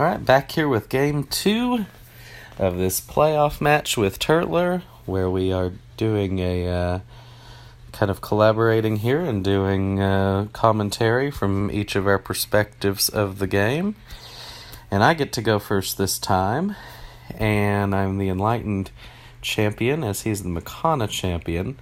Alright, back here with game 2 of this playoff match with Turtler, where we are doing a kind of collaborating here and doing commentary from each of our perspectives of the game. And I get to go first this time, and I'm the Enlightened champion, as he's the Makana champion.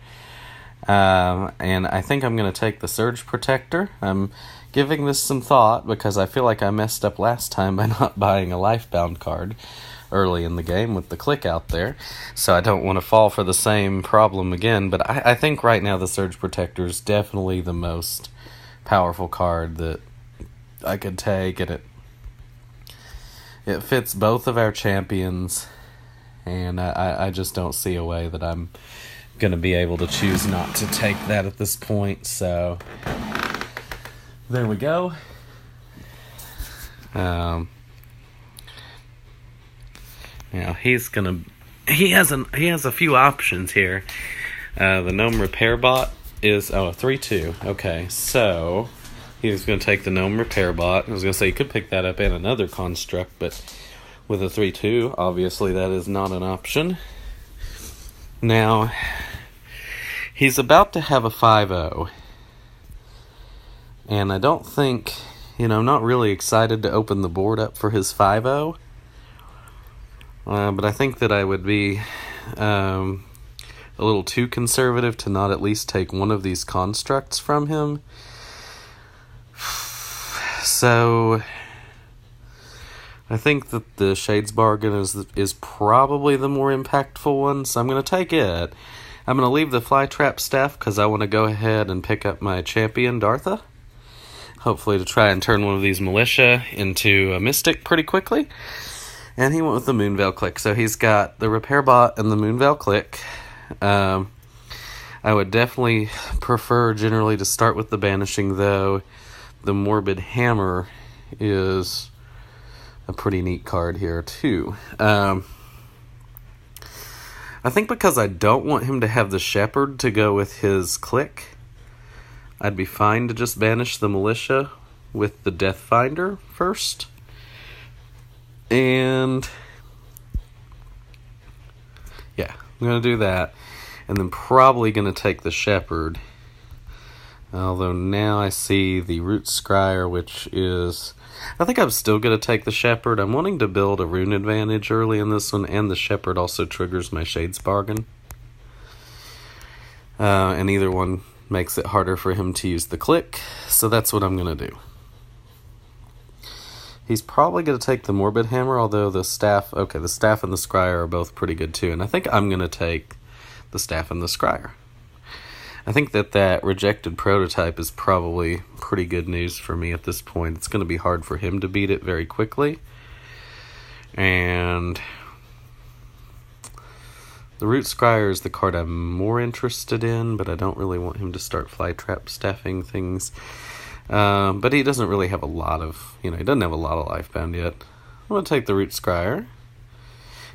And I think I'm going to take the Surge Protector. I'm giving this some thought because I feel like I messed up last time by not buying a Lifebound card early in the game with the click out there. So I don't want to fall for the same problem again. But I think right now the Surge Protector is definitely the most powerful card that I could take. And it fits both of our champions. And I just don't see a way that I'm going to be able to choose not to take that at this point. So there we go. Now he has a few options here. The Gnome Repair Bot is a 3/2. Okay, so he's going to take the Gnome Repair Bot. I was going to say you could pick that up in another construct, but with a 3/2, obviously that is not an option. Now he's about to have a 5/0. And I don't think, I'm not really excited to open the board up for his 5/0. But I think that I would be a little too conservative to not at least take one of these constructs from him. So I think that the Shades Bargain is probably the more impactful one, so I'm going to take it. I'm going to leave the Flytrap Staff because I want to go ahead and pick up my champion, Dartha. Hopefully to try and turn one of these Militia into a Mystic pretty quickly. And he went with the Moonveil Click. So he's got the Repair Bot and the Moonveil Click. I would definitely prefer generally to start with the Banishing, though. The Morbid Hammer is a pretty neat card here, too. I think because I don't want him to have the Shepherd to go with his Click, I'd be fine to just banish the Militia with the Deathfinder first. And yeah, I'm going to do that. And then probably going to take the Shepherd. Although now I see the Root Scryer, which is... I think I'm still going to take the Shepherd. I'm wanting to build a rune advantage early in this one, and the Shepherd also triggers my Shades Bargain. And either one makes it harder for him to use the Click, so that's what I'm going to do. He's probably going to take the Morbid Hammer, although the Staff and the Scryer are both pretty good too, and I think I'm going to take the Staff and the Scryer. I think that rejected prototype is probably pretty good news for me at this point. It's going to be hard for him to beat it very quickly. And the Root Scryer is the card I'm more interested in, but I don't really want him to start Flytrap staffing things. But he doesn't really have a lot of, he doesn't have a lot of Lifebound yet. I'm going to take the Root Scryer,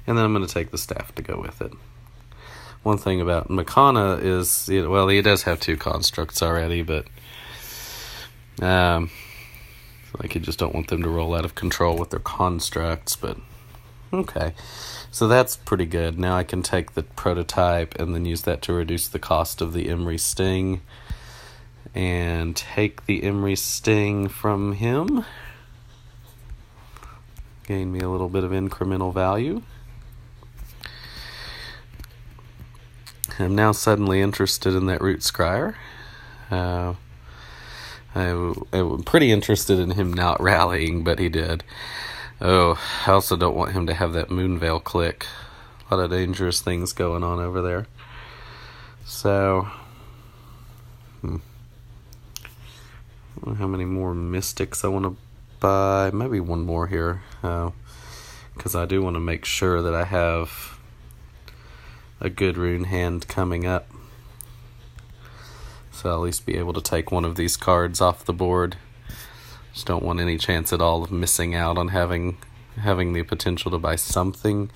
and then I'm going to take the Staff to go with it. One thing about Makana is, he does have 2 constructs already, but you just don't want them to roll out of control with their constructs, but okay. So that's pretty good. Now I can take the prototype and then use that to reduce the cost of the Emery Sting. And take the Emery Sting from him. Gain me a little bit of incremental value. I'm now suddenly interested in that Root Scryer. I'm pretty interested in him not rallying, but he did. Oh, I also don't want him to have that Moonveil Click. A lot of dangerous things going on over there. So, I don't know how many more Mystics I want to buy. Maybe one more here. Because I do want to make sure that I have a good rune hand coming up. So I'll at least be able to take one of these cards off the board. Just don't want any chance at all of missing out on having the potential to buy something.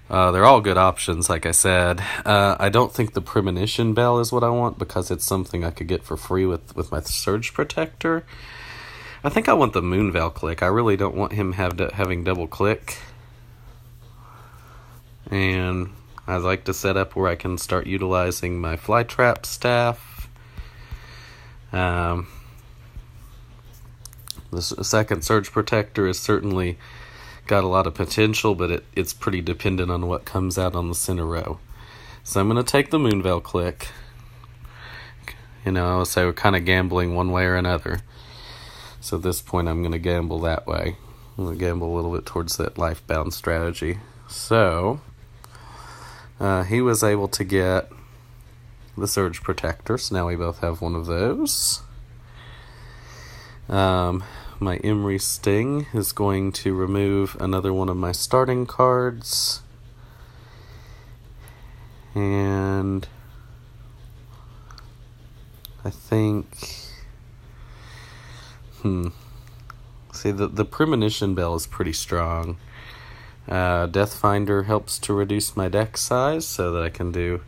They're all good options, like I said. I don't think the Premonition Bell is what I want because it's something I could get for free with my Surge Protector. I think I want the Moonveil click. I really don't want him having double click. And I'd like to set up where I can start utilizing my Flytrap staff. The second Surge Protector is certainly got a lot of potential, but it's pretty dependent on what comes out on the center row. So I'm going to take the Moonveil click. You know, I would say we're kind of gambling one way or another. So at this point, I'm going to gamble that way. I'm going to gamble a little bit towards that Lifebound strategy. So, he was able to get the Surge Protector, so now we both have one of those. My Emery Sting is going to remove another one of my starting cards. And I think... See, the Premonition Bell is pretty strong. Deathfinder helps to reduce my deck size so that I can do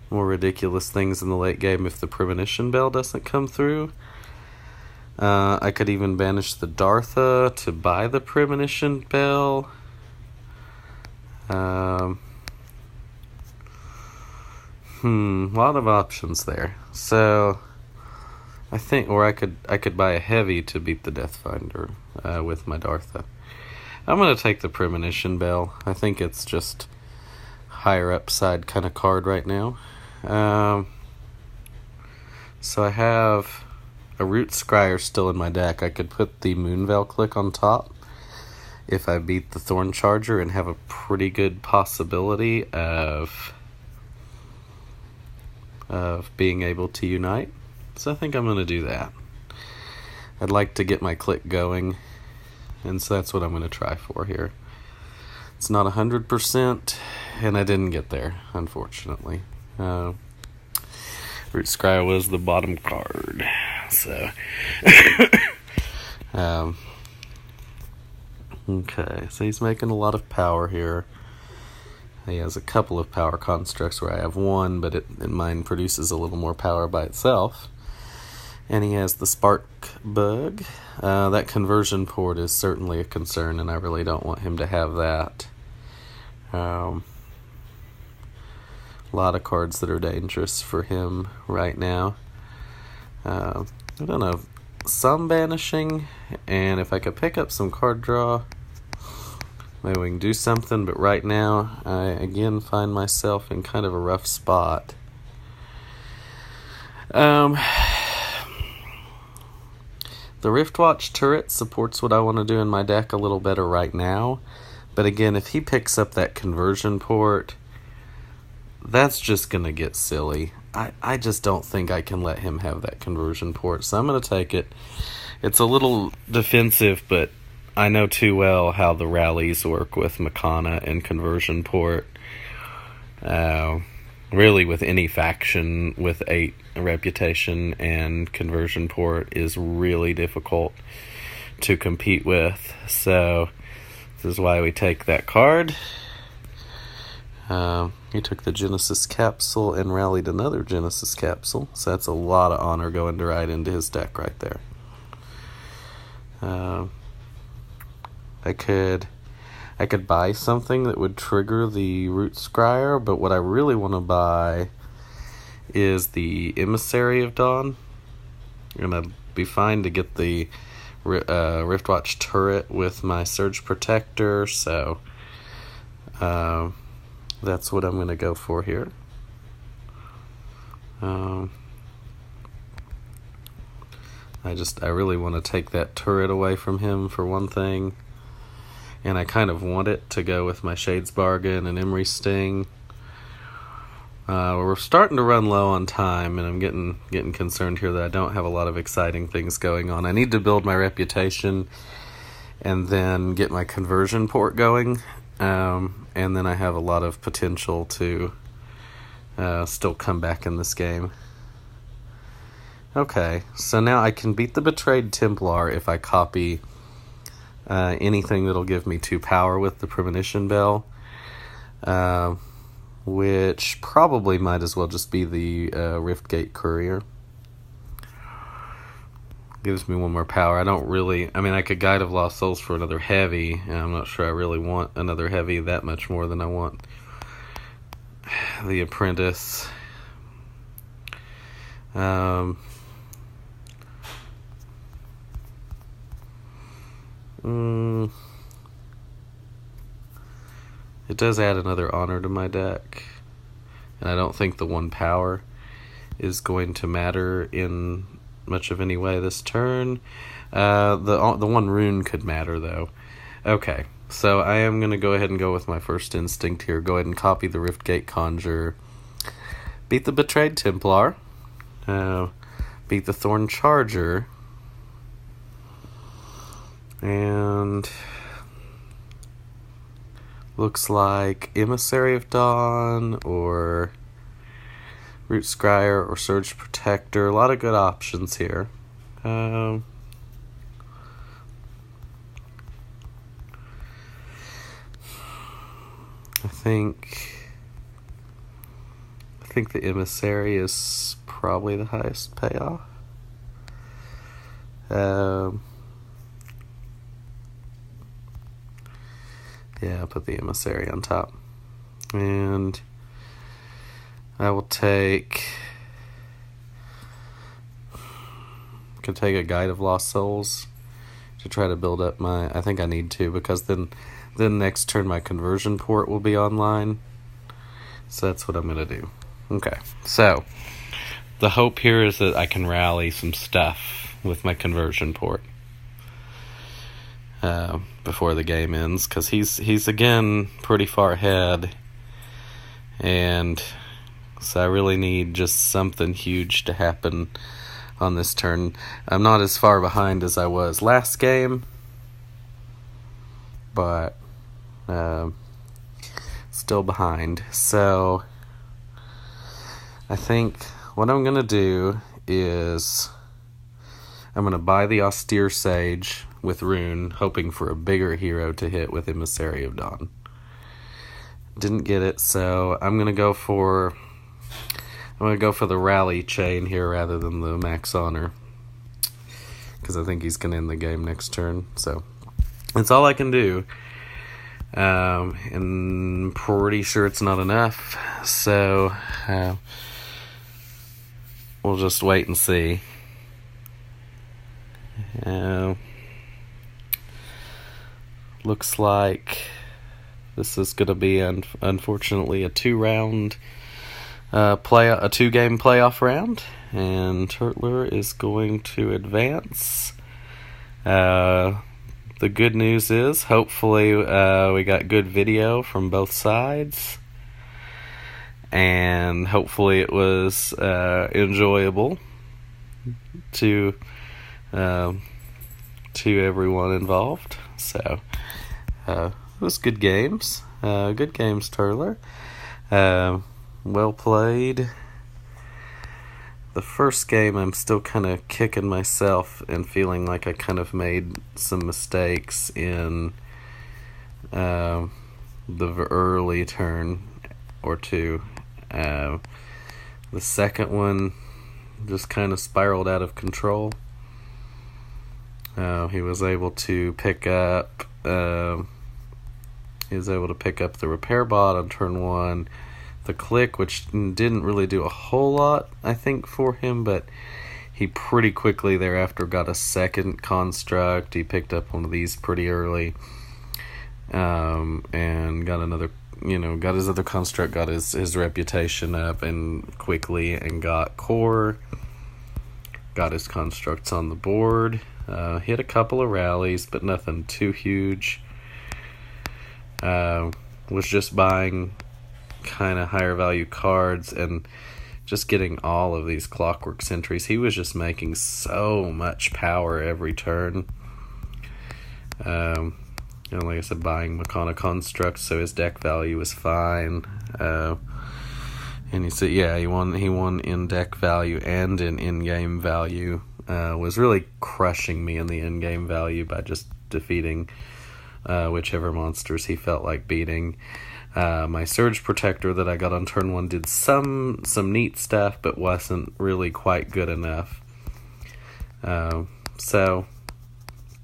more ridiculous things in the late game if the Premonition Bell doesn't come through. I could even banish the Dartha to buy the Premonition Bell. A lot of options there. So I think, or I could buy a heavy to beat the Deathfinder with my Dartha. I'm gonna take the Premonition Bell. I think it's just higher upside kind of card right now. So I have a Root Scryer still in my deck. I could put the Moonveil click on top if I beat the Thorn Charger and have a pretty good possibility of being able to unite. So I think I'm going to do that. I'd like to get my click going, and so that's what I'm going to try for here. It's not 100%, and I didn't get there, unfortunately. Root Scryer was the bottom card. So, okay, so he's making a lot of power here. He has a couple of power constructs where I have one, but mine produces a little more power by itself. And he has the Spark Bug. That conversion port is certainly a concern, and I really don't want him to have that. A lot of cards that are dangerous for him right now. I don't know, some banishing, and if I could pick up some card draw, maybe we can do something, but right now I again find myself in kind of a rough spot. The Riftwatch turret supports what I want to do in my deck a little better right now, but again, if he picks up that conversion port, that's just going to get silly. I just don't think I can let him have that conversion port, so I'm going to take it. It's a little defensive, but I know too well how the rallies work with Makana and conversion port. Really, with any faction with 8 reputation and conversion port is really difficult to compete with. So this is why we take that card. He took the Genesis Capsule and rallied another Genesis Capsule, so that's a lot of honor going right into his deck right there. I could buy something that would trigger the Root Scryer, but what I really want to buy is the Emissary of Dawn. And I'd be fine to get the Riftwatch turret with my Surge Protector, so that's what I'm going to go for here. I really want to take that turret away from him for one thing, and I kind of want it to go with my Shades Bargain and Emery Sting. We're starting to run low on time, and I'm getting concerned here that I don't have a lot of exciting things going on. I need to build my reputation and then get my conversion port going, and then I have a lot of potential to still come back in this game. Okay, so now I can beat the Betrayed Templar if I copy anything that'll give me 2 power with the Premonition Bell, which probably might as well just be the Riftgate Courier. Gives me one more power. I don't really... I mean, I could Guide of Lost Souls for another heavy, and I'm not sure I really want another heavy that much more than I want the Apprentice. It does add another honor to my deck, and I don't think the 1 power is going to matter in much of any way this turn. The 1 rune could matter, though. Okay, so I am going to go ahead and go with my first instinct here. Go ahead and copy the Riftgate Conjure. Beat the Betrayed Templar. Beat the Thorn Charger. And looks like Emissary of Dawn or Root Scryer or Surge Protector. A lot of good options here. I think the Emissary is probably the highest payoff. Yeah, I'll put the Emissary on top. And I will take... Could take a Guide of Lost Souls to try to build up my... I think I need to, because then next turn my conversion port will be online. So that's what I'm going to do. Okay, so the hope here is that I can rally some stuff with my conversion port before the game ends, because he's again pretty far ahead, and so I really need just something huge to happen on this turn. I'm not as far behind as I was last game, but still behind. So I think what I'm going to do is I'm going to buy the Austere Sage with Rune, hoping for a bigger hero to hit with Emissary of Dawn. Didn't get it, so I'm going to go for the Rally Chain here rather than the Max Honor, because I think he's going to end the game next turn. So that's all I can do. And pretty sure it's not enough, so we'll just wait and see. Looks like this is going to be unfortunately a 2-game playoff round, and Turtler is going to advance. The good news is, hopefully, we got good video from both sides, and hopefully it was enjoyable to everyone involved. So it was good games. Good games, Turtler. Well played. The first game, I'm still kind of kicking myself and feeling like I kind of made some mistakes in the early turn or two. The second one just kind of spiraled out of control. He was able to pick up the repair bot on turn 1. The click, which didn't really do a whole lot, I think, for him, but he pretty quickly thereafter got a second construct. He picked up one of these pretty early, and got another, got his other construct, got his reputation up, and quickly, and got core, got his constructs on the board. Hit a couple of rallies, but nothing too huge. Was just buying kind of higher value cards and just getting all of these Clockwork Sentries. He was just making so much power every turn. Like I said, buying Makana constructs, so his deck value was fine. And he said, he won in deck value and in game value. Was really crushing me in the in-game value by just defeating whichever monsters he felt like beating. My Surge Protector that I got on turn 1 did some neat stuff, but wasn't really quite good enough. So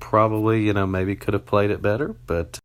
probably, maybe could have played it better, but